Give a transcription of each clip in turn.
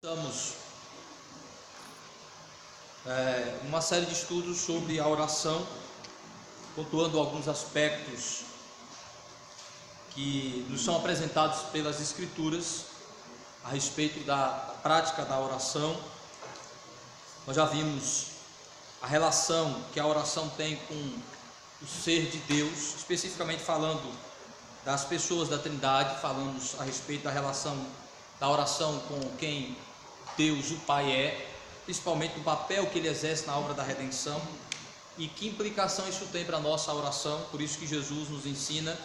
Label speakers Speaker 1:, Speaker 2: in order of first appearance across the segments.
Speaker 1: Estamos uma série de estudos sobre a oração, pontuando alguns aspectos que nos são apresentados pelas Escrituras a respeito da prática da oração. Nós já vimos a relação que a oração tem com o ser de Deus, especificamente falando das pessoas da Trindade. Falamos a respeito da relação da oração com quem Deus, o Pai, é, principalmente o papel que Ele exerce na obra da redenção e que implicação isso tem para a nossa oração. Por isso que Jesus nos ensina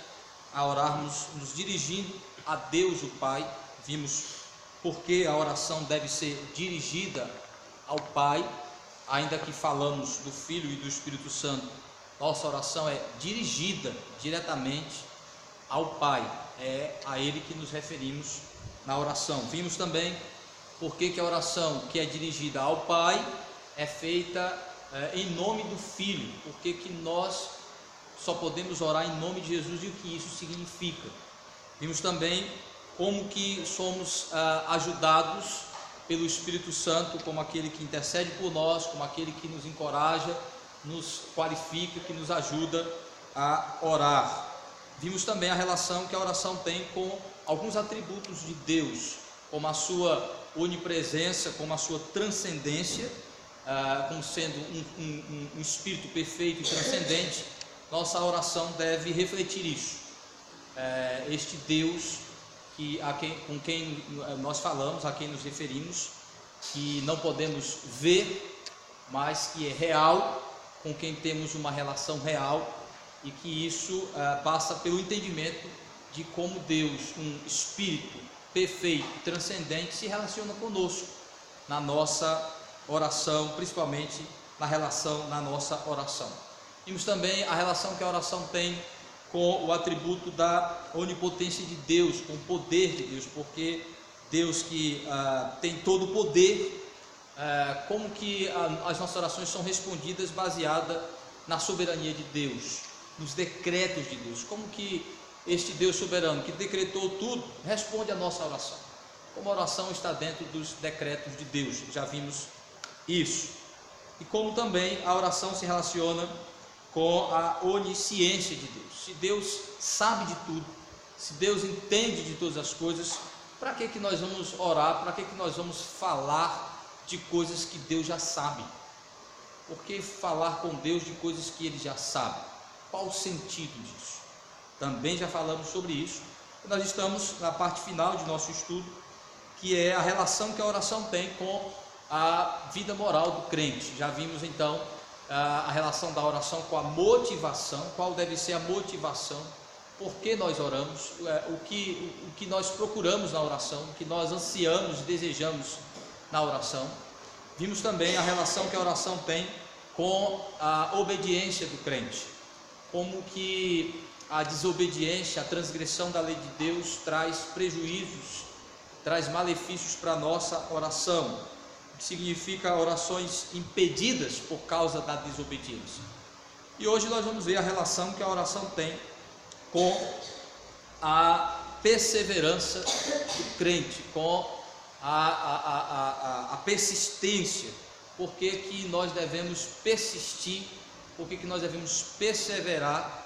Speaker 1: a orarmos nos dirigindo a Deus, o Pai. Vimos porque a oração deve ser dirigida ao Pai, ainda que falamos do Filho e do Espírito Santo. Nossa oração é dirigida diretamente ao Pai, é a Ele que nos referimos na oração. Vimos também porque a oração que é dirigida ao Pai é feita em nome do Filho, porque que nós só podemos orar em nome de Jesus e o que isso significa. Vimos também como que somos ajudados pelo Espírito Santo, como aquele que intercede por nós, como aquele que nos encoraja, nos qualifica, que nos ajuda a orar. Vimos também a relação que a oração tem com alguns atributos de Deus, como a sua onipresença, como a sua transcendência, como sendo um espírito perfeito e transcendente. Nossa oração deve refletir isso. Este Deus com quem nós falamos, a quem nos referimos, que não podemos ver, mas que é real, com quem temos uma relação real, e que isso passa pelo entendimento de como Deus, um espírito perfeito, transcendente, se relaciona conosco na nossa oração, principalmente na nossa oração. Vimos também a relação que a oração tem com o atributo da onipotência de Deus, com o poder de Deus, porque Deus que tem todo o poder, como que as nossas orações são respondidas baseada na soberania de Deus, nos decretos de Deus, como que este Deus soberano que decretou tudo responde à nossa oração, como a oração está dentro dos decretos de Deus. Já vimos isso. E como também a oração se relaciona com a onisciência de Deus. Se Deus sabe de tudo, se Deus entende de todas as coisas, para que nós vamos orar, para que nós vamos falar de coisas que Deus já sabe? Por que falar com Deus de coisas que Ele já sabe? Qual o sentido disso? Também já falamos sobre isso. Nós estamos na parte final de nosso estudo, que é a relação que a oração tem com a vida moral do crente. Já vimos então a relação da oração com a motivação, qual deve ser a motivação, por que nós oramos, o que nós procuramos na oração, o que nós ansiamos e desejamos na oração. Vimos também a relação que a oração tem com a obediência do crente, como que a desobediência, a transgressão da lei de Deus traz prejuízos, traz malefícios para a nossa oração, o que significa orações impedidas por causa da desobediência. E hoje nós vamos ver a relação que a oração tem com a perseverança do crente, com a persistência. Por que nós devemos persistir, por que nós devemos perseverar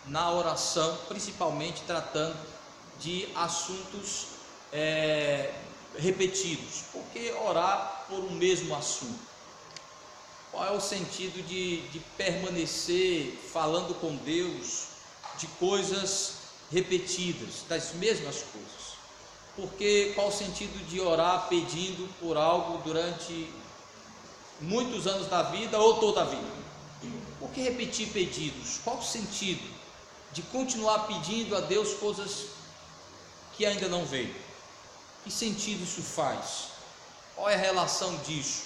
Speaker 1: na oração, principalmente tratando de assuntos repetidos. Por que orar por um mesmo assunto? Qual é o sentido de permanecer falando com Deus de coisas repetidas, das mesmas coisas? Qual o sentido de orar pedindo por algo durante muitos anos da vida ou toda a vida? Por que repetir pedidos? Qual o sentido de continuar pedindo a Deus coisas que ainda não veio? Que sentido isso faz? Qual é a relação disso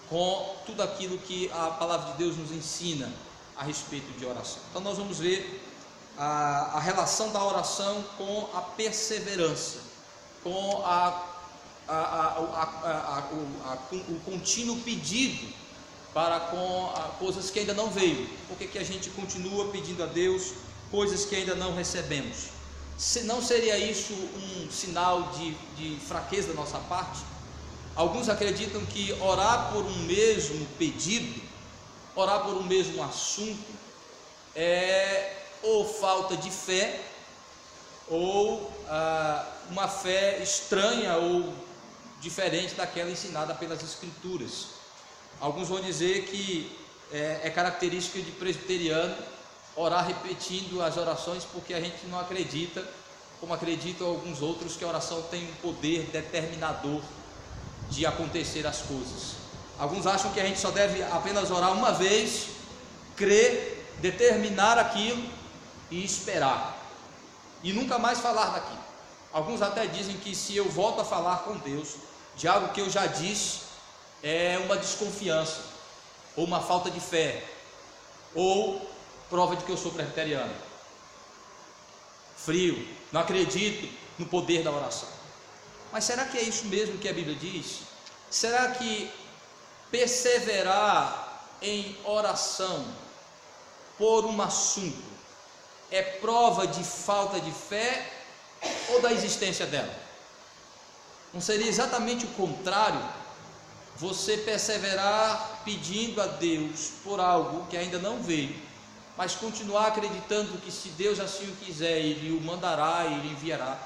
Speaker 1: com tudo aquilo que a palavra de Deus nos ensina a respeito de oração? Então nós vamos ver a relação da oração com a perseverança, com o contínuo pedido para com coisas que ainda não veio. Por que a gente continua pedindo a Deus coisas que ainda não recebemos? Não seria isso um sinal de fraqueza da nossa parte? Alguns acreditam que orar por um mesmo pedido, orar por um mesmo assunto, é ou falta de fé, ou uma fé estranha ou diferente daquela ensinada pelas Escrituras. Alguns vão dizer que é característica de presbiteriano orar repetindo as orações, porque a gente não acredita, como acreditam alguns outros, que a oração tem um poder determinador de acontecer as coisas. Alguns acham que a gente só deve apenas orar uma vez, crer, determinar aquilo e esperar, e nunca mais falar daquilo. Alguns até dizem que se eu volto a falar com Deus de algo que eu já disse, é uma desconfiança, ou uma falta de fé, ou prova de que eu sou presbiteriano, frio, não acredito no poder da oração. Mas será que é isso mesmo que a Bíblia diz? Será que perseverar em oração por um assunto é prova de falta de fé ou da existência dela? Não seria exatamente o contrário? Você perseverar pedindo a Deus por algo que ainda não veio, mas continuar acreditando que se Deus assim o quiser, Ele o mandará, Ele enviará.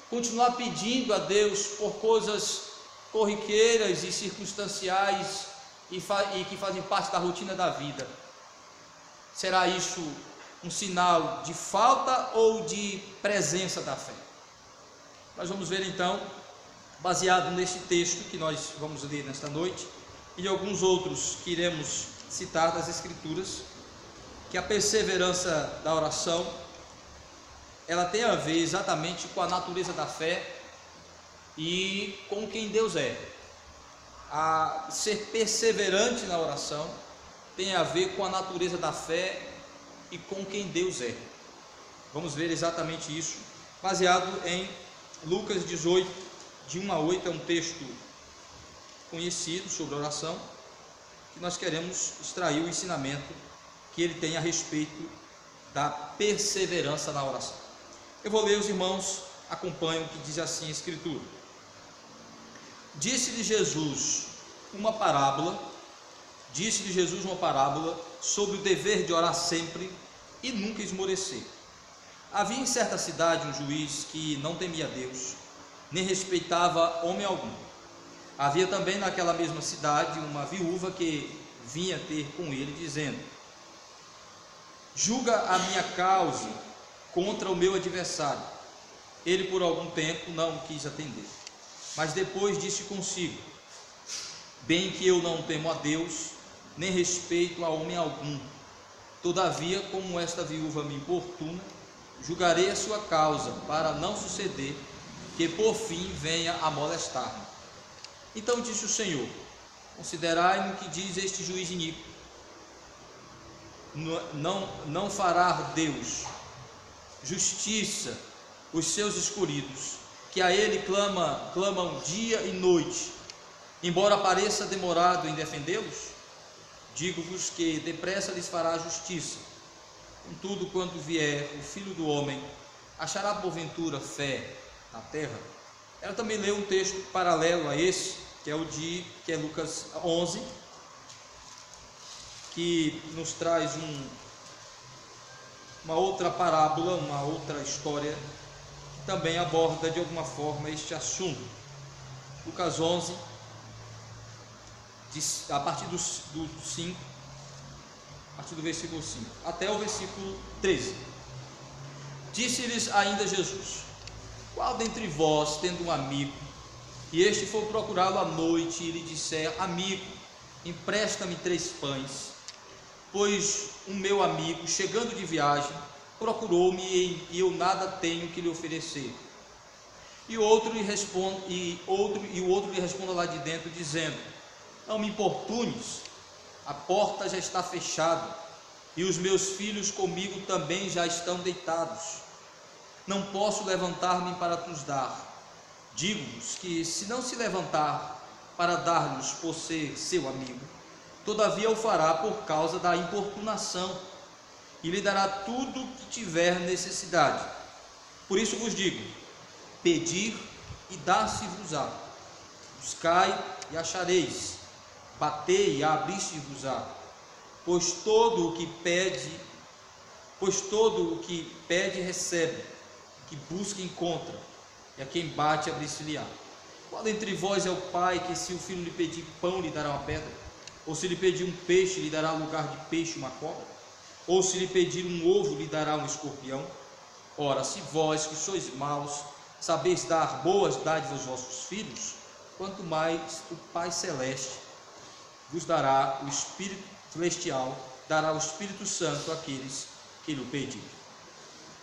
Speaker 1: Continuar pedindo a Deus por coisas corriqueiras e circunstanciais e que fazem parte da rotina da vida. Será isso um sinal de falta ou de presença da fé? Nós vamos ver então, baseado nesse texto que nós vamos ler nesta noite, e alguns outros que iremos citar das Escrituras, que a perseverança da oração, ela tem a ver exatamente com a natureza da fé e com quem Deus é. A ser perseverante na oração tem a ver com a natureza da fé e com quem Deus é. Vamos ver exatamente isso, baseado em Lucas 18, de 1 a 8, é um texto conhecido sobre oração, que nós queremos extrair o ensinamento que ele tem a respeito da perseverança na oração. Eu vou ler, os irmãos acompanham o que diz assim a Escritura. Disse-lhe Jesus uma parábola sobre o dever de orar sempre e nunca esmorecer. Havia em certa cidade um juiz que não temia Deus, nem respeitava homem algum. Havia também naquela mesma cidade uma viúva que vinha ter com ele, dizendo: julga a minha causa contra o meu adversário. Ele por algum tempo não quis atender, mas depois disse consigo: bem que eu não temo a Deus, nem respeito a homem algum. Todavia, como esta viúva me importuna, julgarei a sua causa, para não suceder que por fim venha a molestar-me. Então disse o Senhor: considerai no que diz este juiz iníquo. Não fará Deus justiça os seus escolhidos, que a Ele clamam dia e noite, embora pareça demorado em defendê-los? Digo-vos que depressa lhes fará justiça. Contudo, quando vier o Filho do Homem, achará porventura fé na terra? Ela também leu um texto paralelo a esse, que é Lucas 11, que nos traz uma outra parábola, uma outra história, que também aborda de alguma forma este assunto. Lucas 11, a partir do 5, a partir do versículo 5 até o versículo 13. Disse-lhes ainda Jesus: qual dentre vós, tendo um amigo, e este for procurá-lo à noite, e lhe disser: amigo, empresta-me 3 pães, pois o meu amigo, chegando de viagem, procurou-me e eu nada tenho que lhe oferecer? E o outro lhe responda lá de dentro, dizendo: não me importunes, a porta já está fechada, e os meus filhos comigo também já estão deitados. Não posso levantar-me para te dar. Digo-vos que, se não se levantar para dar-lhes por ser seu amigo, todavia o fará por causa da importunação, e lhe dará tudo o que tiver necessidade. Por isso vos digo: pedir e dar-se-vos-á, Buscai e achareis, batei e abri-se-vos-á, pois todo o que pede recebe, que busca encontra, e a quem bate abrir-se-lhe-á. Qual entre vós é o pai que, se o filho lhe pedir pão, lhe dará uma pedra? Ou se lhe pedir um peixe, lhe dará lugar de peixe uma cobra? Ou se lhe pedir um ovo, lhe dará um escorpião? Ora, se vós, que sois maus, sabeis dar boas dádivas aos vossos filhos, quanto mais o Pai Celeste vos dará o Espírito Celestial, dará o Espírito Santo àqueles que lhe pedirem.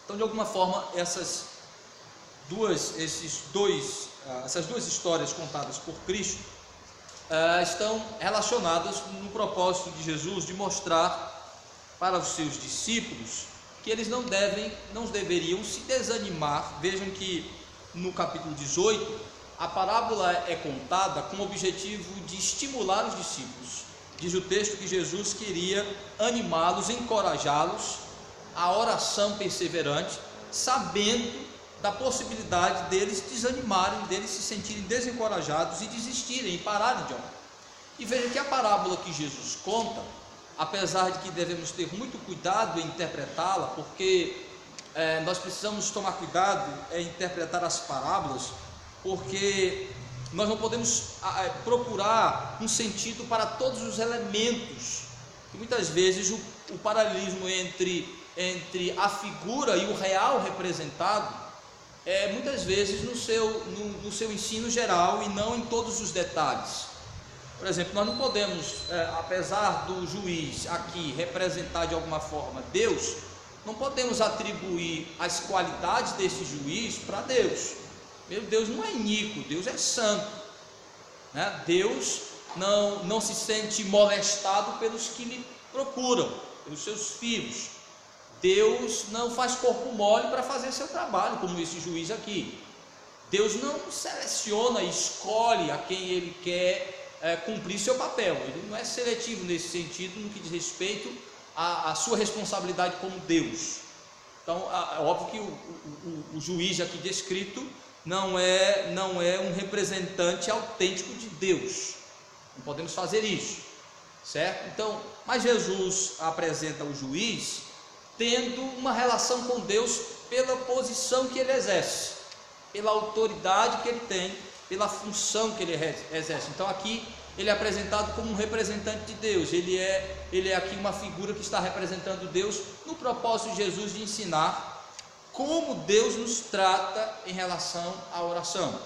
Speaker 1: Então, de alguma forma, essas duas histórias contadas por Cristo estão relacionadas no propósito de Jesus de mostrar para os seus discípulos que eles não deveriam se desanimar. Vejam que no capítulo 18 a parábola é contada com o objetivo de estimular os discípulos. Diz o texto que Jesus queria animá-los, encorajá-los à oração perseverante, sabendo da possibilidade deles desanimarem, deles se sentirem desencorajados e desistirem e pararem de orar. E veja que a parábola que Jesus conta, apesar de que devemos ter muito cuidado em interpretá-la, porque nós precisamos tomar cuidado em interpretar as parábolas, porque nós não podemos procurar um sentido para todos os elementos, e muitas vezes o paralelismo entre a figura e o real representado muitas vezes no seu ensino geral e não em todos os detalhes. Por exemplo, nós não podemos, apesar do juiz aqui representar de alguma forma Deus, não podemos atribuir as qualidades desse juiz para Deus. Meu Deus não é iníquo, Deus é santo, né? Deus não se sente molestado pelos que lhe procuram, pelos seus filhos. Deus não faz corpo mole para fazer seu trabalho, como esse juiz aqui. Deus não seleciona e escolhe a quem ele quer cumprir seu papel. Ele não é seletivo nesse sentido, no que diz respeito à sua responsabilidade como Deus. Então, é óbvio que o juiz aqui descrito não é um representante autêntico de Deus. Não podemos fazer isso, certo? Então, mas Jesus apresenta o juiz tendo uma relação com Deus pela posição que ele exerce, pela autoridade que ele tem, pela função que ele exerce. Então aqui ele é apresentado como um representante de Deus. Ele é aqui uma figura que está representando Deus no propósito de Jesus de ensinar como Deus nos trata em relação à oração.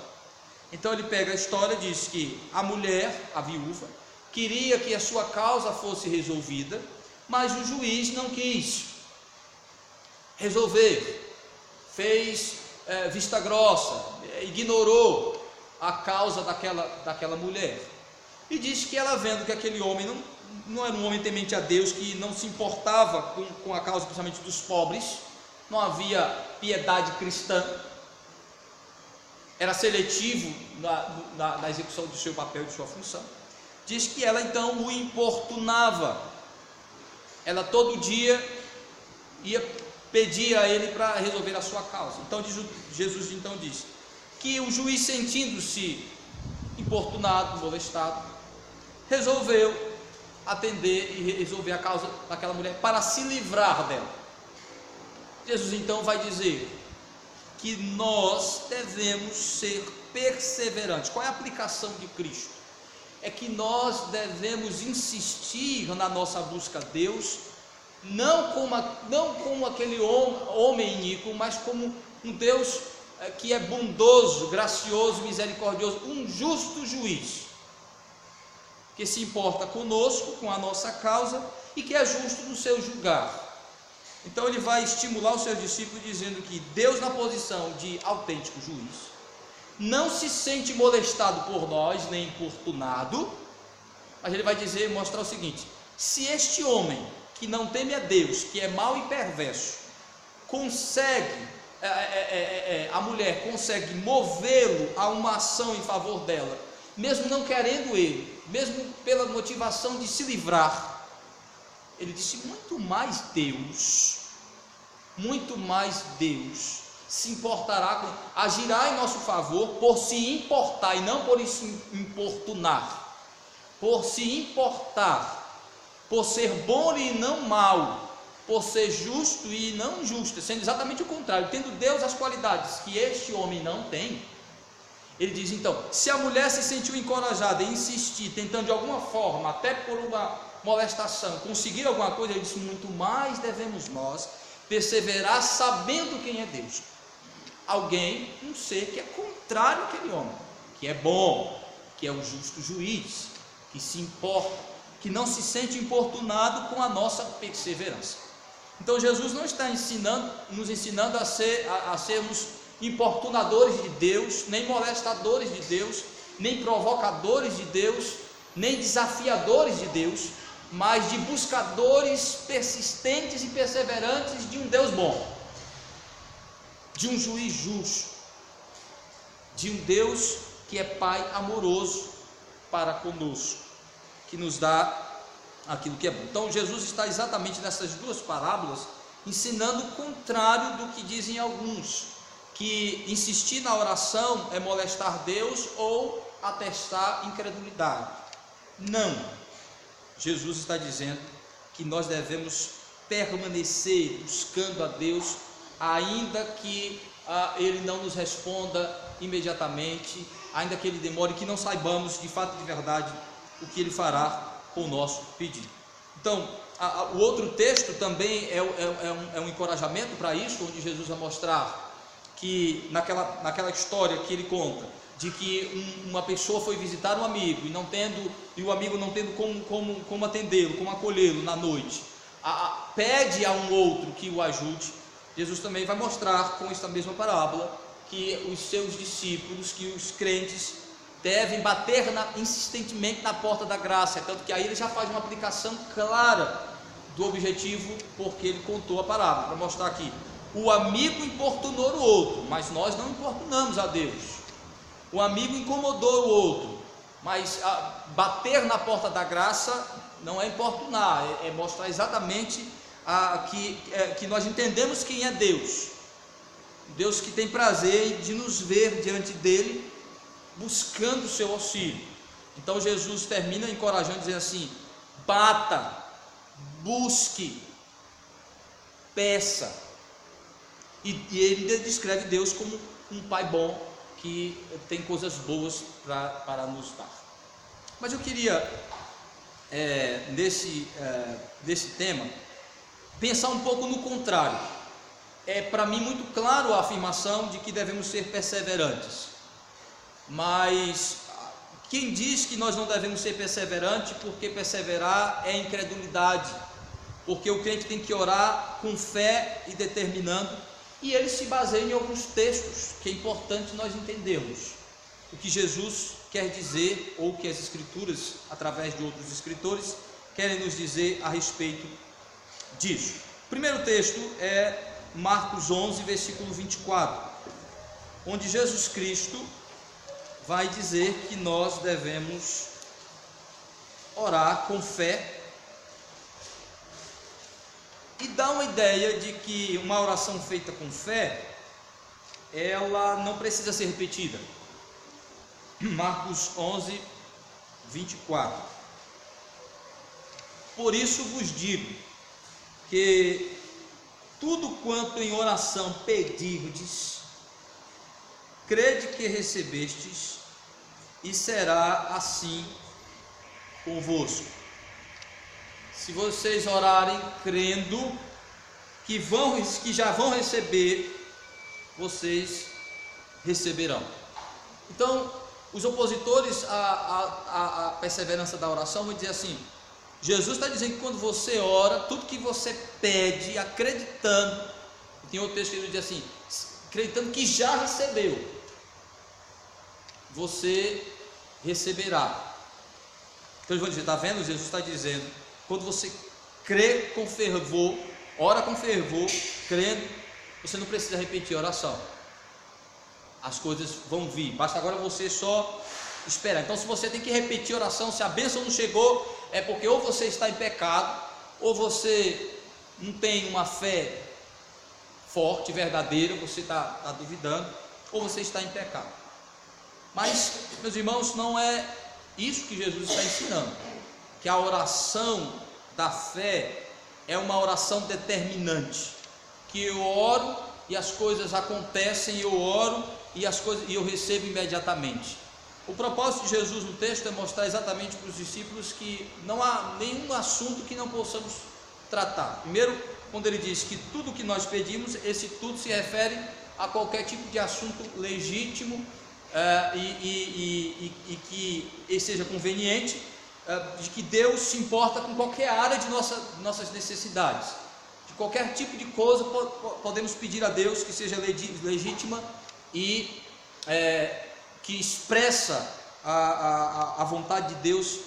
Speaker 1: Então ele pega a história, diz que a mulher, a viúva, queria que a sua causa fosse resolvida, mas o juiz não quis resolver, fez vista grossa, ignorou a causa daquela mulher, e diz que ela, vendo que aquele homem não era um homem temente a Deus, que não se importava com a causa principalmente dos pobres, não havia piedade cristã, era seletivo na execução do seu papel e de sua função, diz que ela então o importunava, ela todo dia pedia a ele para resolver a sua causa. Então Jesus então diz que o juiz, sentindo-se importunado, molestado, resolveu atender e resolver a causa daquela mulher para se livrar dela. Jesus então vai dizer que nós devemos ser perseverantes. Qual é a aplicação de Cristo? É que nós devemos insistir na nossa busca a Deus, não como aquele homem iníquo, mas como um Deus que é bondoso, gracioso, misericordioso, um justo juiz, que se importa conosco, com a nossa causa, e que é justo no seu julgar. Então ele vai estimular os seus discípulos dizendo que Deus, na posição de autêntico juiz, não se sente molestado por nós, nem importunado, mas ele vai mostrar o seguinte: se este homem que não teme a Deus, que é mau e perverso, a mulher consegue movê-lo a uma ação em favor dela, mesmo não querendo ele, mesmo pela motivação de se livrar, ele disse: muito mais Deus se importará, agirá em nosso favor por se importar e não por se importunar, por se importar, por ser bom e não mal, por ser justo e não injusto, sendo exatamente o contrário, tendo Deus as qualidades que este homem não tem. Ele diz então, se a mulher se sentiu encorajada em insistir, tentando de alguma forma, até por uma molestação, conseguir alguma coisa, ele disse, muito mais devemos nós perseverar sabendo quem é Deus. Alguém, um ser que é contrário àquele homem, que é bom, que é o justo juiz, que se importa, que não se sente importunado com a nossa perseverança. Então Jesus não está nos ensinando a sermos importunadores de Deus, nem molestadores de Deus, nem provocadores de Deus, nem desafiadores de Deus, mas de buscadores persistentes e perseverantes de um Deus bom, de um juiz justo, de um Deus que é Pai amoroso para conosco, que nos dá aquilo que é bom. Então Jesus está exatamente nessas duas parábolas ensinando o contrário do que dizem alguns, que insistir na oração é molestar Deus ou atestar incredulidade. Não, Jesus está dizendo que nós devemos permanecer buscando a Deus, ainda que Ele não nos responda imediatamente, ainda que Ele demore, que não saibamos de fato, de verdade, o que Ele fará com o nosso pedido. Então, o outro texto também é um encorajamento para isso, onde Jesus vai mostrar que naquela história que ele conta, de que uma pessoa foi visitar um amigo e o amigo não tendo como atendê-lo, como acolhê-lo na noite, pede a um outro que o ajude. Jesus também vai mostrar com esta mesma parábola que os seus discípulos, que os crentes devem bater insistentemente na porta da graça, tanto que aí ele já faz uma aplicação clara do objetivo porque ele contou a parábola, para mostrar aqui, o amigo importunou o outro, mas nós não importunamos a Deus. O amigo incomodou o outro, mas bater na porta da graça não é importunar, é mostrar exatamente que nós entendemos quem é Deus. Deus que tem prazer de nos ver diante dele, buscando o seu auxílio. Então Jesus termina encorajando, dizendo assim: bata, busque, peça. E ele descreve Deus como um pai bom, que tem coisas boas para nos dar. Mas eu queria, nesse tema, pensar um pouco no contrário. É para mim muito claro a afirmação de que devemos ser perseverantes, mas quem diz que nós não devemos ser perseverantes, porque perseverar é incredulidade, porque o crente tem que orar com fé e determinando, e ele se baseia em alguns textos que é importante nós entendermos o que Jesus quer dizer, ou o que as Escrituras, através de outros escritores, querem nos dizer a respeito disso. O primeiro texto é Marcos 11, versículo 24, onde Jesus Cristo vai dizer que nós devemos orar com fé, e dá uma ideia de que uma oração feita com fé, ela não precisa ser repetida. Marcos 11, 24. Por isso vos digo que tudo quanto em oração pedirdes, crede que recebestes, e será assim convosco. Se vocês orarem crendo que já vão receber, vocês receberão. Então, os opositores à perseverança da oração vão dizer assim: Jesus está dizendo que quando você ora, tudo que você pede, acreditando, tem outro texto que ele diz assim, acreditando que já recebeu, você receberá. Então eles vão dizer: está vendo? Jesus está dizendo, quando você crê com fervor, ora com fervor, crendo, você não precisa repetir a oração, as coisas vão vir, basta agora você só esperar. Então, se você tem que repetir a oração, se a bênção não chegou, é porque ou você está em pecado, ou você não tem uma fé forte, verdadeira, você está duvidando, ou você está em pecado. Mas, meus irmãos, não é isso que Jesus está ensinando, que a oração da fé é uma oração determinante, que eu oro e as coisas acontecem, eu oro e eu recebo imediatamente. O propósito de Jesus no texto é mostrar exatamente para os discípulos que não há nenhum assunto que não possamos tratar. Primeiro, quando ele diz que tudo que nós pedimos, esse tudo se refere a qualquer tipo de assunto legítimo e que seja conveniente, de que Deus se importa com qualquer área de nossas necessidades. De qualquer tipo de coisa podemos pedir a Deus que seja legítima e que expressa a vontade de Deus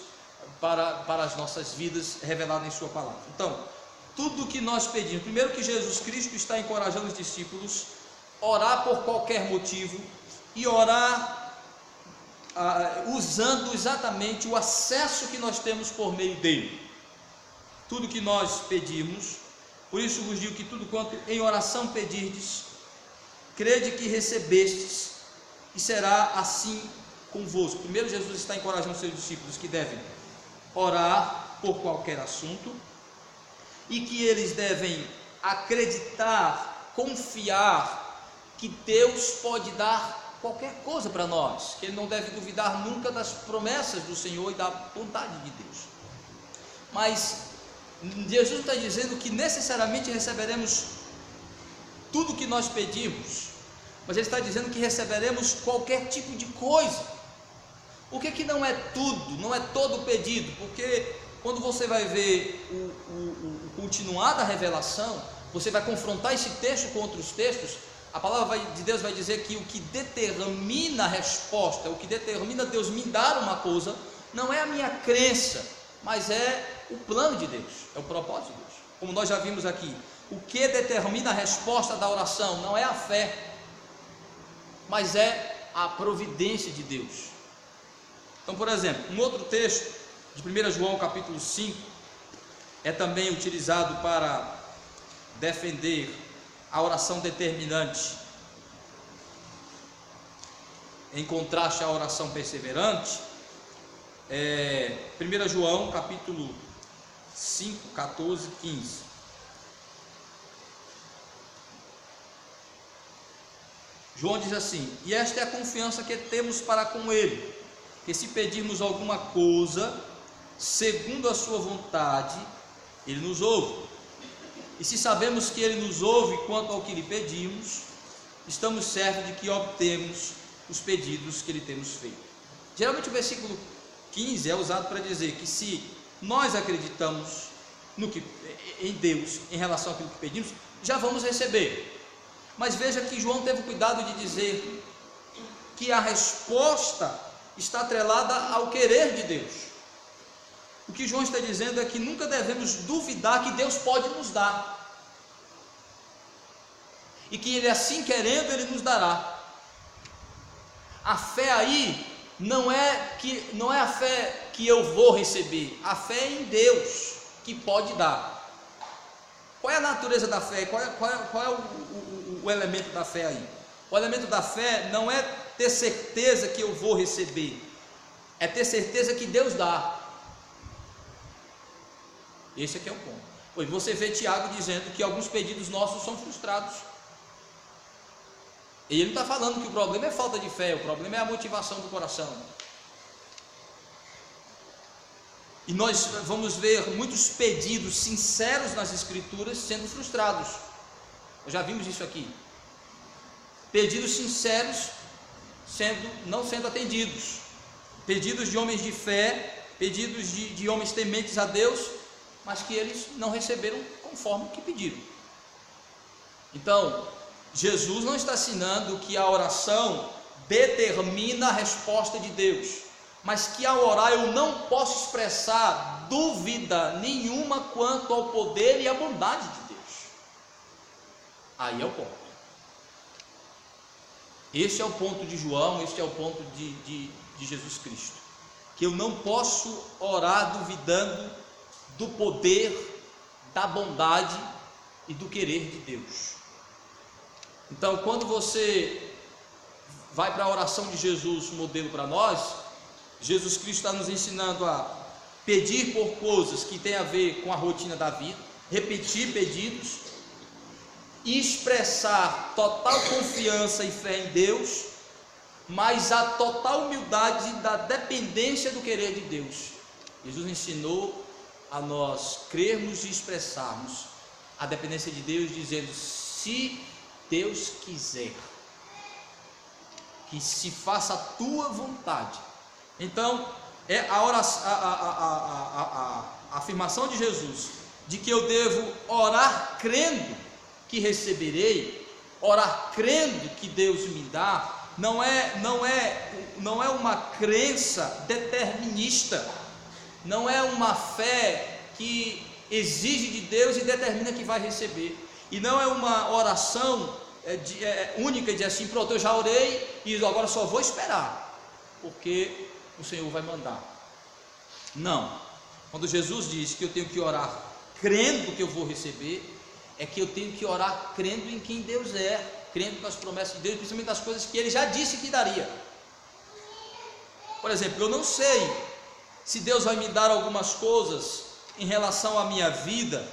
Speaker 1: para as nossas vidas revelada em sua palavra. Então, tudo que nós pedimos, primeiro que Jesus Cristo está encorajando os discípulos a orar por qualquer motivo e orar usando exatamente o acesso que nós temos por meio dele. Tudo que nós pedimos, por isso vos digo que tudo quanto em oração pedirdes, crede que recebestes, e será assim convosco. Primeiro, Jesus está encorajando os seus discípulos que devem orar por qualquer assunto, e que eles devem acreditar, confiar que Deus pode dar qualquer coisa para nós, que ele não deve duvidar nunca das promessas do Senhor e da vontade de Deus. Mas Jesus está dizendo que necessariamente receberemos tudo que nós pedimos, mas ele está dizendo que receberemos qualquer tipo de coisa. Por que não é tudo, não é todo o pedido? Porque quando você vai ver o continuar da revelação, você vai confrontar esse texto com outros textos, a palavra de Deus vai dizer que o que determina a resposta, o que determina Deus me dar uma coisa, não é a minha crença, mas é o plano de Deus, é o propósito de Deus. Como nós já vimos aqui, o que determina a resposta da oração não é a fé, mas é a providência de Deus. Então, por exemplo, um outro texto de 1 João capítulo 5 é também utilizado para defender a oração determinante, em contraste à oração perseverante. 1 João capítulo 5, 14, 15. João diz assim: e esta é a confiança que temos para com ele, que se pedirmos alguma coisa segundo a sua vontade, ele nos ouve. E se sabemos que ele nos ouve quanto ao que lhe pedimos, estamos certos de que obtemos os pedidos que lhe temos feito. Geralmente o versículo 15 é usado para dizer que se nós acreditamos em Deus em relação àquilo que pedimos, já vamos receber. Mas veja que João teve cuidado de dizer que a resposta está atrelada ao querer de Deus. O que João está dizendo é que nunca devemos duvidar que Deus pode nos dar, e que ele, assim querendo, ele nos dará. A fé aí não é a fé que eu vou receber, a fé é em Deus que pode dar. Qual é a natureza da fé? Qual é o elemento da fé aí? O elemento da fé não é ter certeza que eu vou receber, é ter certeza que Deus dá. Esse aqui é o ponto. Pois você vê Tiago dizendo que alguns pedidos nossos são frustrados. E ele não está falando que o problema é falta de fé, o problema é a motivação do coração. E nós vamos ver muitos pedidos sinceros nas Escrituras sendo frustrados. Nós já vimos isso aqui. Pedidos sinceros não sendo atendidos. Pedidos de homens de fé, pedidos de homens tementes a Deus, mas que eles não receberam conforme o que pediram. Então, Jesus não está ensinando que a oração determina a resposta de Deus, mas que ao orar eu não posso expressar dúvida nenhuma quanto ao poder e à bondade de Deus. Aí é o ponto. Este é o ponto de João, este é o ponto de Jesus Cristo, que eu não posso orar duvidando do poder, da bondade e do querer de Deus. Então, quando você vai para a oração de Jesus, modelo para nós, Jesus Cristo está nos ensinando a pedir por coisas que tem a ver com a rotina da vida, repetir pedidos, expressar total confiança e fé em Deus, mas a total humildade da dependência do querer de Deus. Jesus ensinou a nós crermos e expressarmos a dependência de Deus, dizendo: se Deus quiser, que se faça a tua vontade. Então, é a afirmação de Jesus de que eu devo orar crendo que receberei, orar crendo que Deus me dá, não é uma crença determinista, não é uma fé que exige de Deus e determina que vai receber, e não é uma oração única de assim: pronto, eu já orei e agora só vou esperar, porque o Senhor vai mandar. Não. Quando Jesus diz que eu tenho que orar crendo que eu vou receber, é que eu tenho que orar crendo em quem Deus é, crendo nas promessas de Deus, principalmente nas coisas que Ele já disse que daria. Por exemplo, eu não sei se Deus vai me dar algumas coisas em relação à minha vida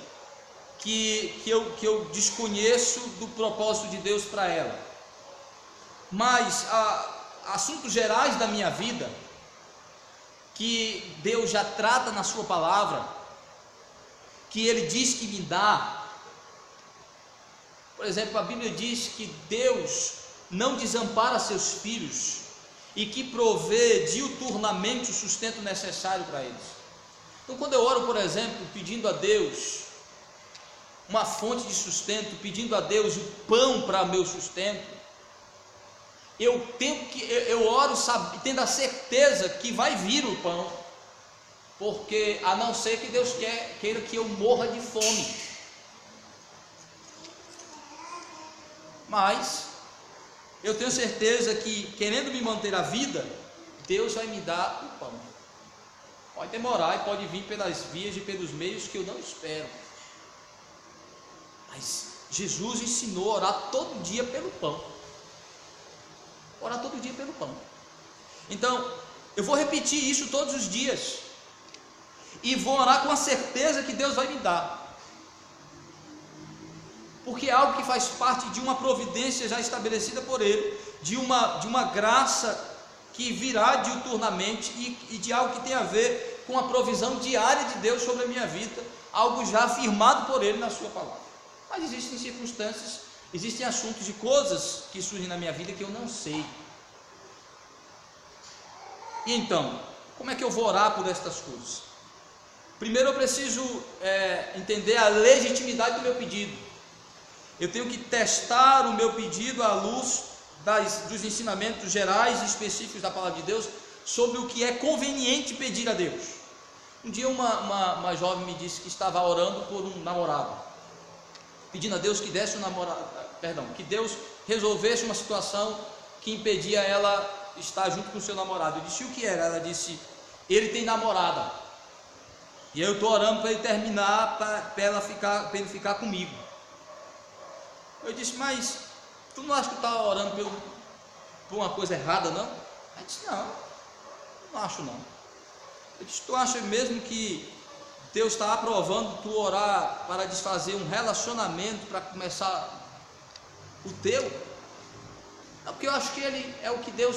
Speaker 1: que eu desconheço do propósito de Deus para ela, mas assuntos gerais da minha vida que Deus já trata na sua palavra, que Ele diz que me dá. Por exemplo, a Bíblia diz que Deus não desampara seus filhos e que provê diuturnamente o sustento necessário para eles. Então, quando eu oro, por exemplo, pedindo a Deus uma fonte de sustento, pedindo a Deus o pão para meu sustento, eu oro tendo a certeza que vai vir o pão, porque a não ser que Deus queira que eu morra de fome, mas eu tenho certeza que, querendo me manter a vida, Deus vai me dar o pão. Pode demorar e pode vir pelas vias e pelos meios que eu não espero, mas Jesus ensinou a orar todo dia pelo pão. Orar todo dia pelo pão. Então, eu vou repetir isso todos os dias e vou orar com a certeza que Deus vai me dar, porque é algo que faz parte de uma providência já estabelecida por Ele, de uma graça que virá diuturnamente e de algo que tem a ver com a provisão diária de Deus sobre a minha vida, algo já afirmado por Ele na sua palavra. Mas existem circunstâncias, existem assuntos e coisas que surgem na minha vida que eu não sei. E então, como é que eu vou orar por estas coisas? Primeiro eu preciso entender a legitimidade do meu pedido. Eu tenho que testar o meu pedido à luz dos ensinamentos gerais e específicos da palavra de Deus sobre o que é conveniente pedir a Deus. Um dia uma jovem me disse que estava orando por um namorado, pedindo a Deus que desse que Deus resolvesse uma situação que impedia ela estar junto com o seu namorado. Eu disse: o que era? Ela disse: ele tem namorada, e eu estou orando para ele terminar, para ele ficar comigo. Eu disse: mas tu não acha que está orando por uma coisa errada, não? Ela disse: não acho não. Eu disse: tu acha mesmo que Deus está aprovando tu orar para desfazer um relacionamento, para começar o teu? Não, porque eu acho que ele é o que Deus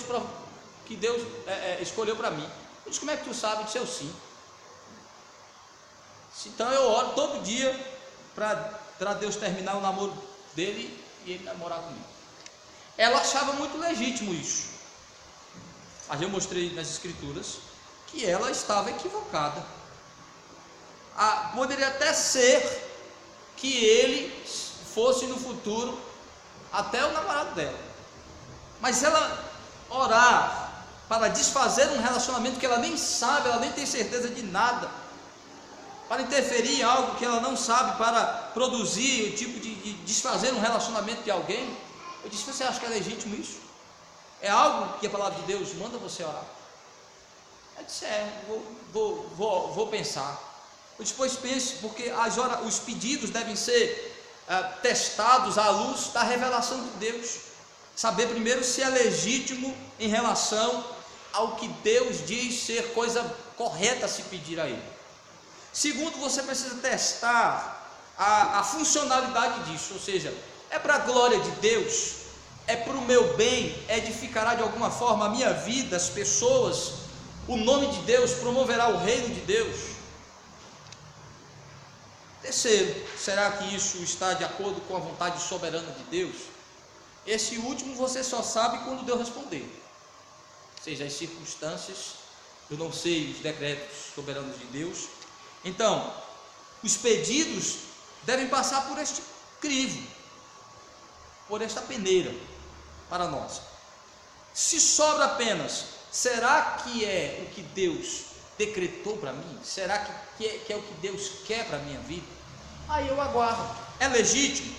Speaker 1: escolheu para mim. Eu disse: como é que tu sabe? Eu disse: eu sim. Então eu oro todo dia para Deus terminar o namoro dele e ele namorar comigo. Ela achava muito legítimo isso, mas eu mostrei nas escrituras que ela estava equivocada. Poderia até ser que ele fosse no futuro até o namorado dela, mas ela orar para desfazer um relacionamento que ela nem sabe, ela nem tem certeza de nada, para interferir em algo que ela não sabe, para produzir o tipo de desfazer um relacionamento de alguém. Eu disse: você acha que é legítimo isso? É algo que a palavra de Deus manda você orar? Eu disse: vou pensar. Eu disse: pois pense, porque os pedidos devem ser testados à luz da revelação de Deus. Saber primeiro se é legítimo em relação ao que Deus diz ser coisa correta a se pedir a Ele. Segundo, você precisa testar a funcionalidade disso, ou seja, é para a glória de Deus, é para o meu bem, edificará de alguma forma a minha vida, as pessoas, o nome de Deus, promoverá o reino de Deus. Terceiro, será que isso está de acordo com a vontade soberana de Deus? Esse último você só sabe quando Deus responder, ou seja, as circunstâncias, eu não sei os decretos soberanos de Deus. Então, os pedidos devem passar por este crivo, por esta peneira para nós. Se sobra apenas, será que é o que Deus decretou para mim? Será que é o que Deus quer para a minha vida? Aí eu aguardo. É legítimo?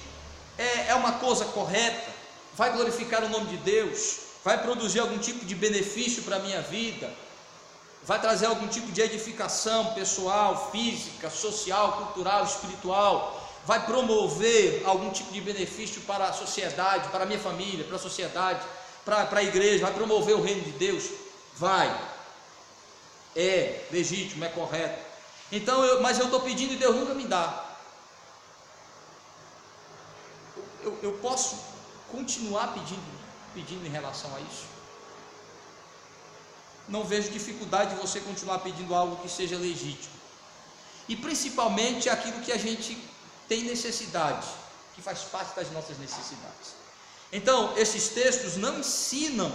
Speaker 1: É uma coisa correta? Vai glorificar o nome de Deus? Vai produzir algum tipo de benefício para a minha vida? Vai trazer algum tipo de edificação pessoal, física, social, cultural, espiritual? Vai promover algum tipo de benefício para a sociedade, para a minha família, para a sociedade, para a igreja? Vai promover o reino de Deus? Vai. É legítimo, é correto. Então, mas eu estou pedindo e Deus nunca me dá. Eu posso continuar pedindo em relação a isso? Não vejo dificuldade de você continuar pedindo algo que seja legítimo, e principalmente aquilo que a gente tem necessidade, que faz parte das nossas necessidades. Então, esses textos não ensinam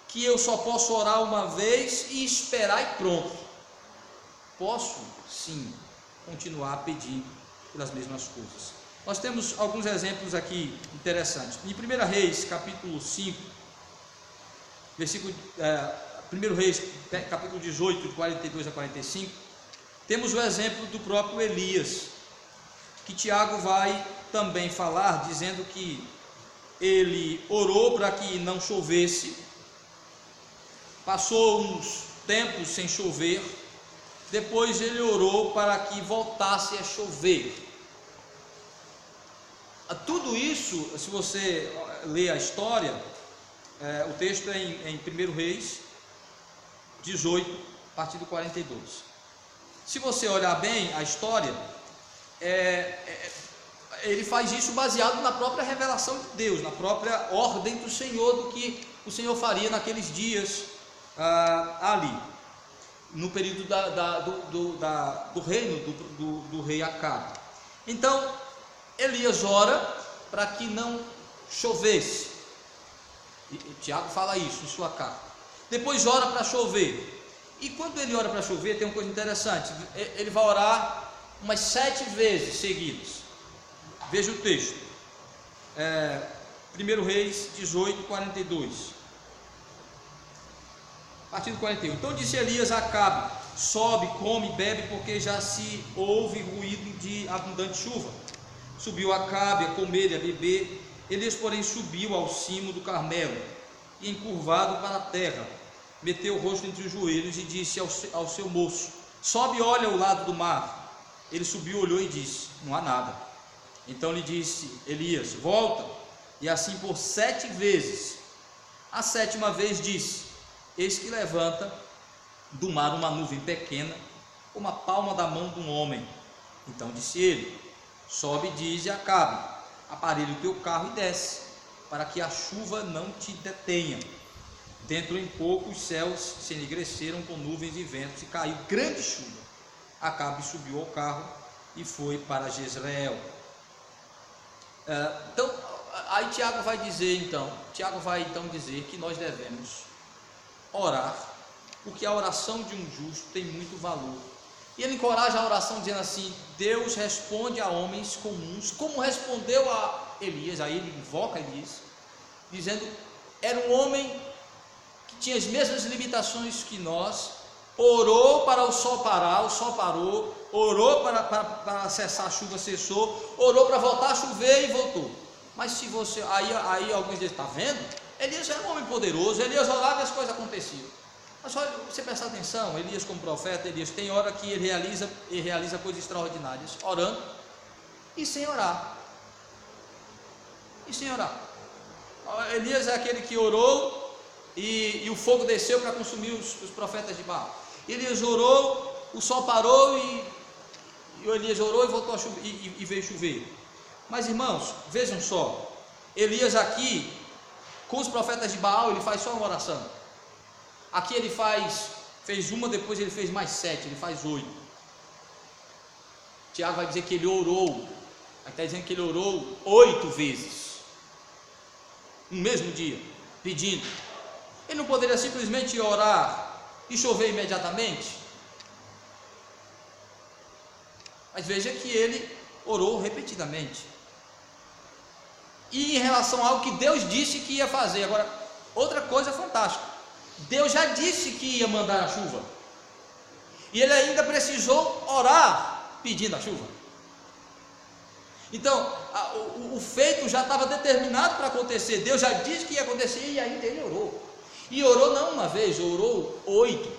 Speaker 1: que eu só posso orar uma vez e esperar e pronto. Posso sim continuar pedindo pelas mesmas coisas. Nós temos alguns exemplos aqui interessantes. Em 1 Reis, capítulo 5, versículo 1 Reis, capítulo 18, de 42 a 45, temos o exemplo do próprio Elias, que Tiago vai também falar, dizendo que ele orou para que não chovesse, passou uns tempos sem chover, depois ele orou para que voltasse a chover. Tudo isso, se você ler a história, o texto é em 1 Reis 18, a partir do 42. Se você olhar bem a história, ele faz isso baseado na própria revelação de Deus, na própria ordem do Senhor, do que o Senhor faria naqueles dias ali, no período do reino do rei Acabe. Então, Elias ora para que não chovesse, e Tiago fala isso em sua carta. Depois ora para chover, e quando ele ora para chover, tem uma coisa interessante, ele vai orar umas 7 vezes seguidas. Veja o texto, 1 Reis 18, 42, a partir do 41. Então disse Elias a Acabe: sobe, come, bebe, porque já se ouve ruído de abundante chuva. Subiu Acabe a comer e a beber. Elias, porém, subiu ao cimo do Carmelo, e encurvado para a terra, meteu o rosto entre os joelhos e disse ao seu moço: sobe e olha o lado do mar. Ele subiu, olhou e disse: não há nada. Então lhe disse Elias: volta, e assim por 7 vezes. A 7ª vez disse: eis que levanta do mar uma nuvem pequena, como a palma da mão de um homem. Então disse ele: sobe, diz e Acabe: aparelha o teu carro e desce, para que a chuva não te detenha. Dentro em pouco os céus se enegreceram com nuvens e ventos, e caiu grande chuva. Acabe subiu ao carro e foi para Jezreel. Então, aí Tiago vai dizer dizer que nós devemos orar, porque a oração de um justo tem muito valor. E ele encoraja a oração dizendo assim: Deus responde a homens comuns, como respondeu a Elias. Aí ele invoca Elias, dizendo: era um homem que tinha as mesmas limitações que nós, orou para o sol parar, o sol parou, orou para cessar a chuva, cessou, orou para voltar a chover e voltou. Mas se você, aí alguns dizem: está vendo? Elias era um homem poderoso, Elias orava e as coisas aconteciam. Mas olha, você prestar atenção, Elias como profeta, Elias tem hora que ele realiza coisas extraordinárias, orando e sem orar. e sem orar. Elias é aquele que orou e o fogo desceu para consumir os profetas de Baal. Elias orou, o sol parou e Elias orou e voltou a chover, e veio chover. Mas irmãos, vejam só, Elias aqui, com os profetas de Baal, ele faz só uma oração. Aqui ele fez uma, depois ele fez mais 7, ele faz 8. Tiago vai dizer que ele orou, aí está dizendo que ele orou 8 vezes, no mesmo dia, pedindo. Ele não poderia simplesmente orar e chover imediatamente? Mas veja que ele orou repetidamente. E em relação a algo que Deus disse que ia fazer. Agora, outra coisa fantástica, Deus já disse que ia mandar a chuva, e ele ainda precisou orar pedindo a chuva. Então, o feito já estava determinado para acontecer, Deus já disse que ia acontecer, e ainda ele orou. E orou não uma vez, orou 8.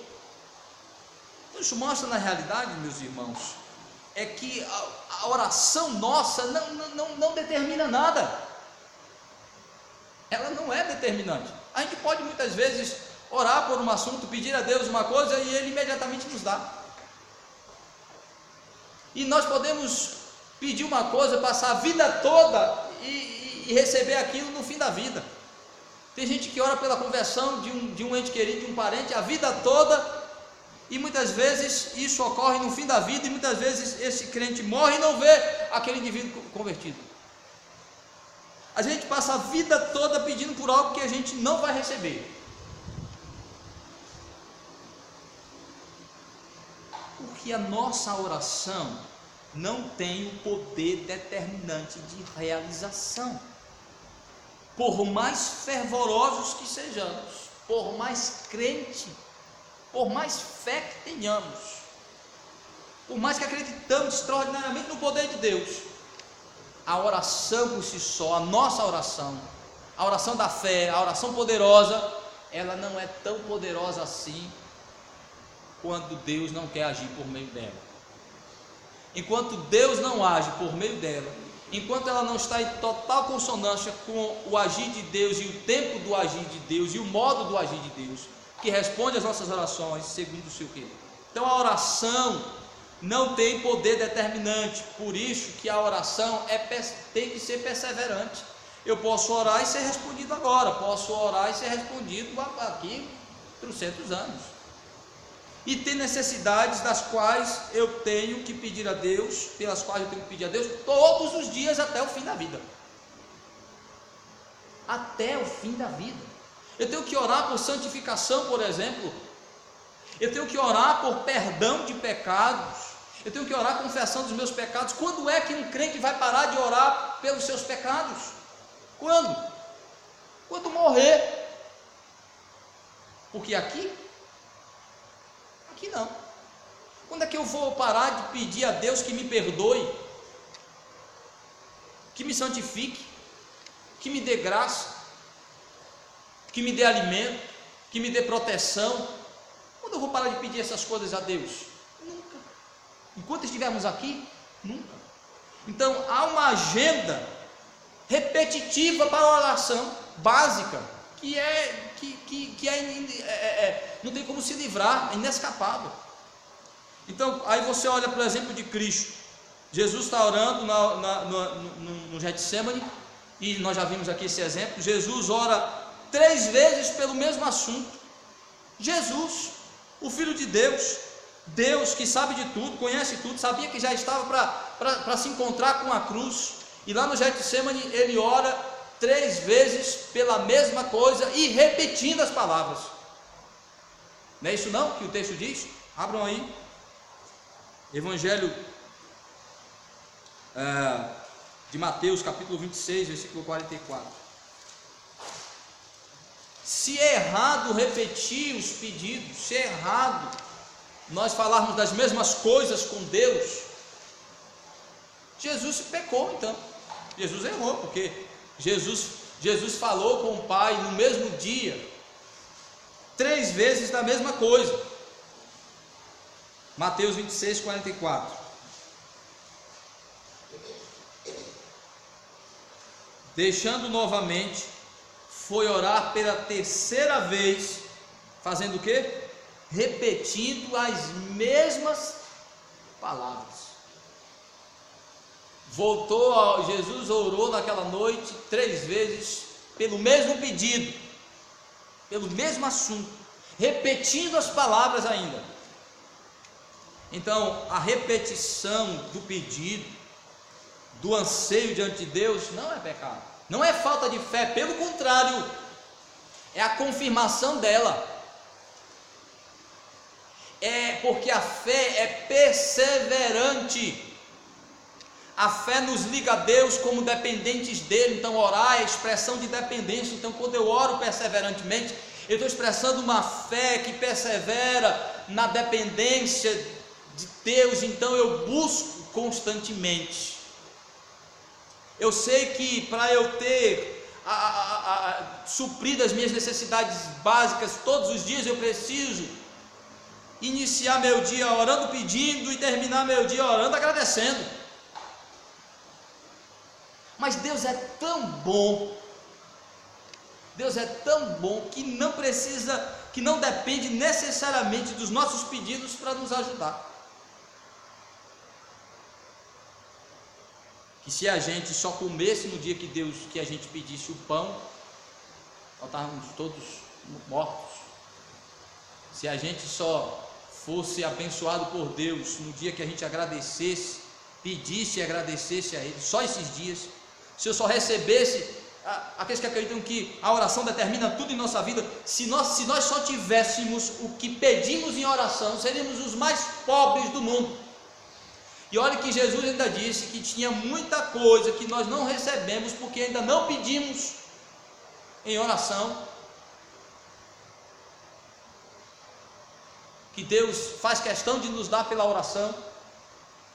Speaker 1: Isso mostra na realidade, meus irmãos, é que a oração nossa não determina nada. Ela não é determinante. A gente pode muitas vezes orar por um assunto, pedir a Deus uma coisa e Ele imediatamente nos dá. E nós podemos pedir uma coisa, passar a vida toda e receber aquilo no fim da vida. Tem gente que ora pela conversão de um ente querido, de um parente, a vida toda, e muitas vezes isso ocorre no fim da vida, e muitas vezes esse crente morre e não vê aquele indivíduo convertido. A gente passa a vida toda pedindo por algo que a gente não vai receber. Porque a nossa oração não tem o poder determinante de realização. Por mais fervorosos que sejamos, por mais crente, por mais fé que tenhamos, por mais que acreditamos extraordinariamente no poder de Deus, a oração por si só, a nossa oração, a oração da fé, a oração poderosa, ela não é tão poderosa assim quando Deus não quer agir por meio dela. Enquanto Deus não age por meio dela, enquanto ela não está em total consonância com o agir de Deus e o tempo do agir de Deus e o modo do agir de Deus, que responde às nossas orações segundo o seu querer. Então a oração não tem poder determinante, por isso que a oração tem que ser perseverante. Eu posso orar e ser respondido agora, posso orar e ser respondido aqui 300 anos. E tem necessidades das quais eu tenho que pedir a Deus, pelas quais eu tenho que pedir a Deus todos os dias até o fim da vida. Até o fim da vida. Eu tenho que orar por santificação, por exemplo. Eu tenho que orar por perdão de pecados. Eu tenho que orar confessando os meus pecados. Quando é que um crente vai parar de orar pelos seus pecados? Quando? Quando morrer. Porque aqui não. Quando é que eu vou parar de pedir a Deus que me perdoe, que me santifique, que me dê graça, que me dê alimento, que me dê proteção? Quando eu vou parar de pedir essas coisas a Deus? Nunca. Enquanto estivermos aqui, nunca. Então há uma agenda repetitiva para a oração básica, que não tem como se livrar, é inescapável. Então aí você olha para o exemplo de Cristo. Jesus está orando no Getsemane, e nós já vimos aqui esse exemplo. Jesus ora 3 vezes pelo mesmo assunto. Jesus, o Filho de Deus, Deus que sabe de tudo, conhece tudo, sabia que já estava para se encontrar com a cruz, e lá no Getsemane ele ora 3 vezes pela mesma coisa e repetindo as palavras. Não é isso não que o texto diz? Abram aí, Evangelho de Mateus, capítulo 26, versículo 44. Se é errado repetir os pedidos, se é errado nós falarmos das mesmas coisas com Deus, Jesus pecou então. Jesus errou, porque Jesus falou com o Pai no mesmo dia, 3 vezes da mesma coisa. Mateus 26, 44. deixando novamente, foi orar pela terceira vez, fazendo o quê? Repetindo as mesmas palavras. Jesus orou naquela noite 3 vezes pelo mesmo pedido, pelo mesmo assunto, repetindo as palavras ainda. Então, a repetição do pedido, do anseio diante de Deus, não é pecado, não é falta de fé, pelo contrário, é a confirmação dela. É porque a fé é perseverante. A fé nos liga a Deus como dependentes dele. Então orar é expressão de dependência. Então quando eu oro perseverantemente, eu estou expressando uma fé que persevera na dependência de Deus. Então eu busco constantemente. Eu sei que para eu ter suprir as minhas necessidades básicas todos os dias, eu preciso iniciar meu dia orando, pedindo, e terminar meu dia orando, agradecendo. Mas Deus é tão bom, Deus é tão bom que não precisa, que não depende necessariamente dos nossos pedidos para nos ajudar. Que se a gente só comesse no dia que a gente pedisse o pão, nós estávamos todos mortos. Se a gente só fosse abençoado por Deus no dia que a gente agradecesse, pedisse e agradecesse a Ele, só esses dias, se eu só recebesse, aqueles que acreditam que a oração determina tudo em nossa vida, se nós só tivéssemos o que pedimos em oração, seríamos os mais pobres do mundo. E olha que Jesus ainda disse que tinha muita coisa que nós não recebemos porque ainda não pedimos em oração, que Deus faz questão de nos dar pela oração.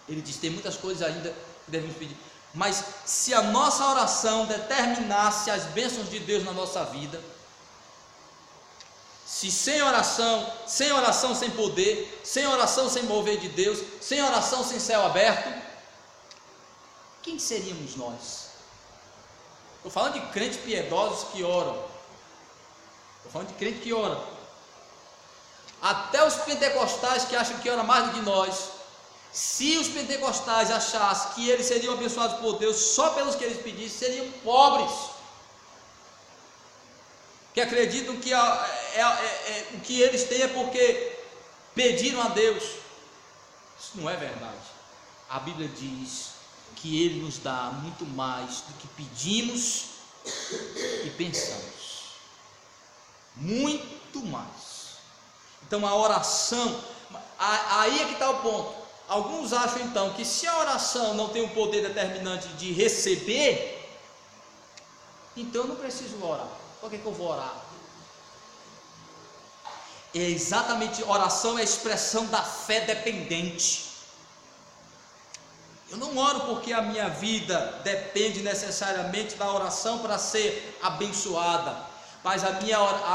Speaker 1: Ele diz: tem muitas coisas ainda que devemos pedir. Mas se a nossa oração determinasse as bênçãos de Deus na nossa vida, se sem oração sem poder, sem oração sem mover de Deus, sem oração sem céu aberto, quem seríamos nós? Estou falando de crentes piedosos que oram, estou falando de crente que ora. Até os pentecostais que acham que oram mais do que nós, se os pentecostais achassem que eles seriam abençoados por Deus só pelos que eles pedissem, seriam pobres, que acreditam que o que eles têm é porque pediram a Deus. Isso não é verdade. A Bíblia diz que Ele nos dá muito mais do que pedimos e pensamos, muito mais. Então a oração, aí é que está o ponto. Alguns acham então que se a oração não tem um poder determinante de receber, então eu não preciso orar. Por que eu vou orar? É exatamente, oração é a expressão da fé dependente. Eu não oro porque a minha vida depende necessariamente da oração para ser abençoada, mas a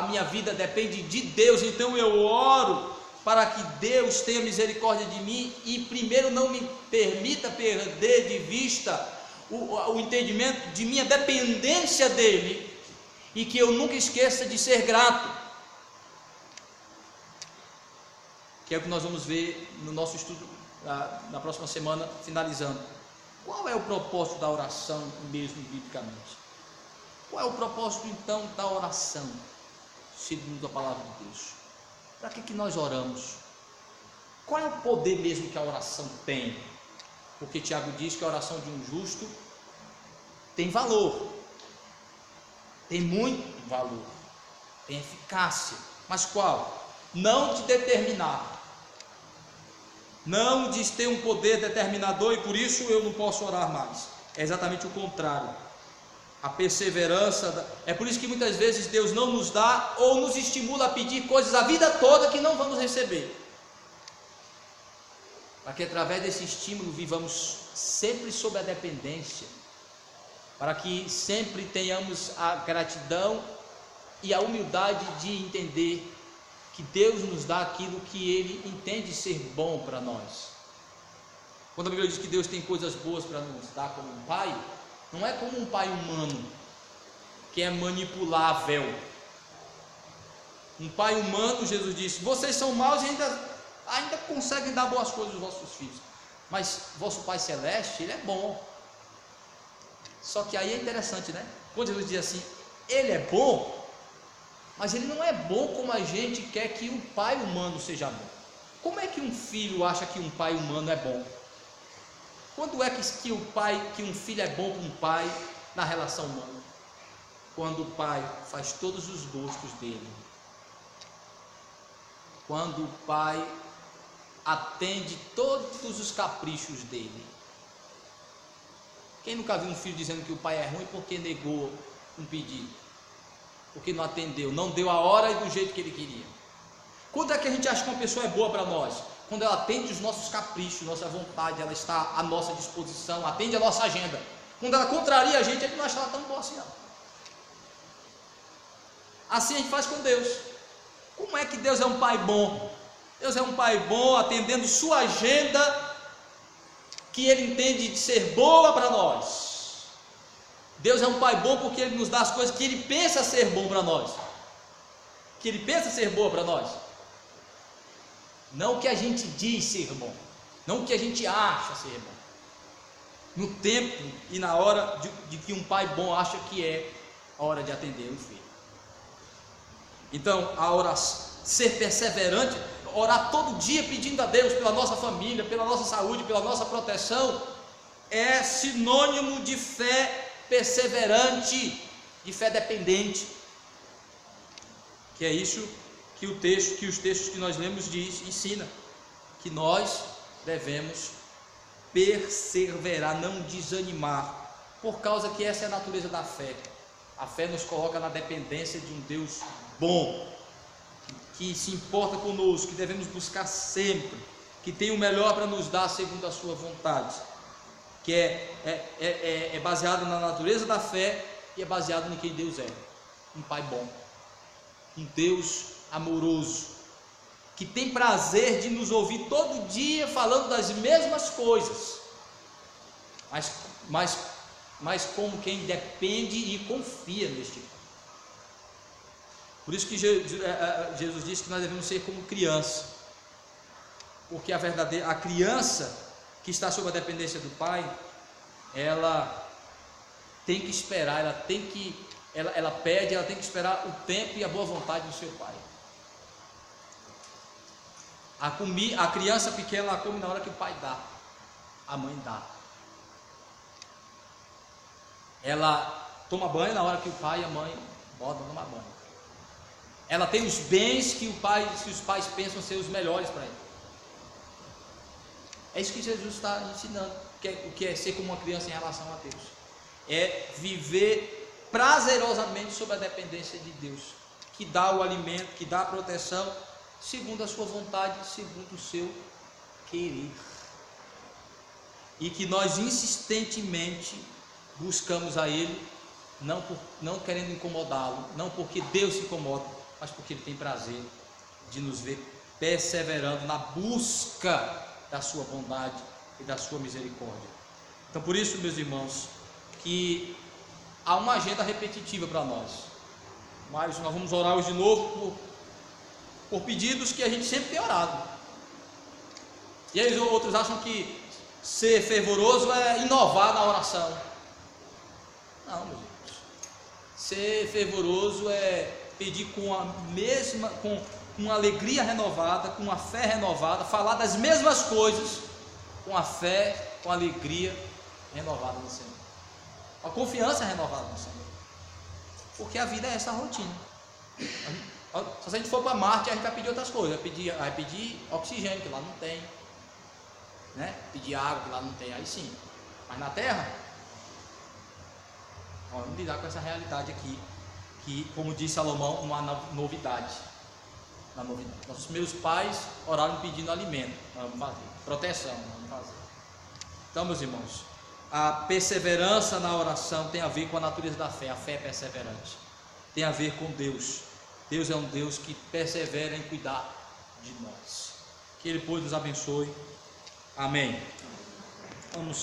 Speaker 1: minha vida depende de Deus. Então eu oro para que Deus tenha misericórdia de mim e primeiro não me permita perder de vista o entendimento de minha dependência dEle, e que eu nunca esqueça de ser grato, que é o que nós vamos ver no nosso estudo na próxima semana, finalizando. Qual é o propósito da oração mesmo biblicamente? Qual é o propósito então da oração, segundo a palavra de Deus? Para que nós oramos? Qual é o poder mesmo que a oração tem? Porque Tiago diz que a oração de um justo tem valor, tem muito valor, tem eficácia. Mas qual? Não de determinar, não de ter um poder determinador e por isso eu não posso orar mais. É exatamente o contrário. A perseverança, é por isso que muitas vezes Deus não nos dá ou nos estimula a pedir coisas a vida toda que não vamos receber, para que através desse estímulo vivamos sempre sob a dependência, para que sempre tenhamos a gratidão e a humildade de entender que Deus nos dá aquilo que Ele entende ser bom para nós. Quando a Bíblia diz que Deus tem coisas boas para nos dar como um pai, não é como um pai humano, que é manipulável. Um pai humano, Jesus disse, vocês são maus e ainda conseguem dar boas coisas aos vossos filhos, mas vosso Pai Celeste, Ele é bom. Só que aí é interessante, né? Quando Jesus diz assim, Ele é bom, mas Ele não é bom como a gente quer que um pai humano seja bom. Como é que um filho acha que um pai humano é bom? Quando é que um filho é bom com um pai na relação humana? Quando o pai faz todos os gostos dele. Quando o pai atende todos os caprichos dele. Quem nunca viu um filho dizendo que o pai é ruim porque negou um pedido? Porque não atendeu, não deu a hora e do jeito que ele queria. Quando é que a gente acha que uma pessoa é boa para nós? Quando ela atende os nossos caprichos, nossa vontade, ela está à nossa disposição, atende a nossa agenda. Quando ela contraria a gente não acha ela tão boa assim não. Assim a gente faz com Deus. Como é que Deus é um pai bom? Deus é um pai bom, atendendo sua agenda, que Ele entende de ser boa para nós. Deus é um pai bom porque Ele nos dá as coisas que Ele pensa ser bom para nós. Que Ele pensa ser boa para nós. Não o que a gente diz ser bom, não o que a gente acha ser bom. No tempo e na hora de que um pai bom acha que é a hora de atender o filho. Então, a oração, ser perseverante, orar todo dia pedindo a Deus pela nossa família, pela nossa saúde, pela nossa proteção, é sinônimo de fé perseverante, de fé dependente. Que é isso que os textos que nós lemos ensina, que nós devemos perseverar, não desanimar, por causa que essa é a natureza da fé. A fé nos coloca na dependência de um Deus bom, que se importa conosco, que devemos buscar sempre, que tem o melhor para nos dar segundo a sua vontade, que é baseado na natureza da fé e é baseado em quem Deus é, um pai bom, um Deus amoroso, que tem prazer de nos ouvir todo dia falando das mesmas coisas, mas como quem depende e confia neste Pai. Por isso que Jesus disse que nós devemos ser como criança, porque a criança que está sob a dependência do Pai, ela tem que esperar, ela tem que esperar o tempo e a boa vontade do seu Pai. A criança pequena, ela come na hora que o pai dá, a mãe dá. Ela toma banho na hora que o pai e a mãe botam tomar banho. Ela tem os bens que os pais pensam ser os melhores para ela. É isso que Jesus está ensinando, o que é ser como uma criança em relação a Deus. É viver prazerosamente sob a dependência de Deus, que dá o alimento, que dá a proteção, segundo a sua vontade, segundo o seu querer. E que nós insistentemente buscamos a Ele, não querendo incomodá-lo, não porque Deus se incomoda, mas porque Ele tem prazer de nos ver perseverando na busca da sua bondade e da sua misericórdia. Então, por isso, meus irmãos, que há uma agenda repetitiva para nós, mas nós vamos orar hoje de novo por pedidos que a gente sempre tem orado. E aí outros acham que ser fervoroso é inovar na oração. Não, meus irmãos, ser fervoroso é pedir com uma alegria renovada, com uma fé renovada, falar das mesmas coisas, com a fé, com a alegria renovada no Senhor, a confiança renovada no Senhor, porque a vida é essa rotina. Se a gente for para Marte, a gente vai pedir outras coisas, vai pedir oxigênio, que lá não tem, né? Pedir água, que lá não tem, aí sim. Mas na Terra, vamos lidar com essa realidade aqui, que, como disse Salomão, uma novidade. Nossos primeiros pais oraram pedindo alimento, vamos fazer, proteção, vamos fazer. Então, meus irmãos, a perseverança na oração tem a ver com a natureza da fé. A fé é perseverante, tem a ver com Deus. Deus é um Deus que persevera em cuidar de nós. Que Ele, pois, nos abençoe. Amém. Vamos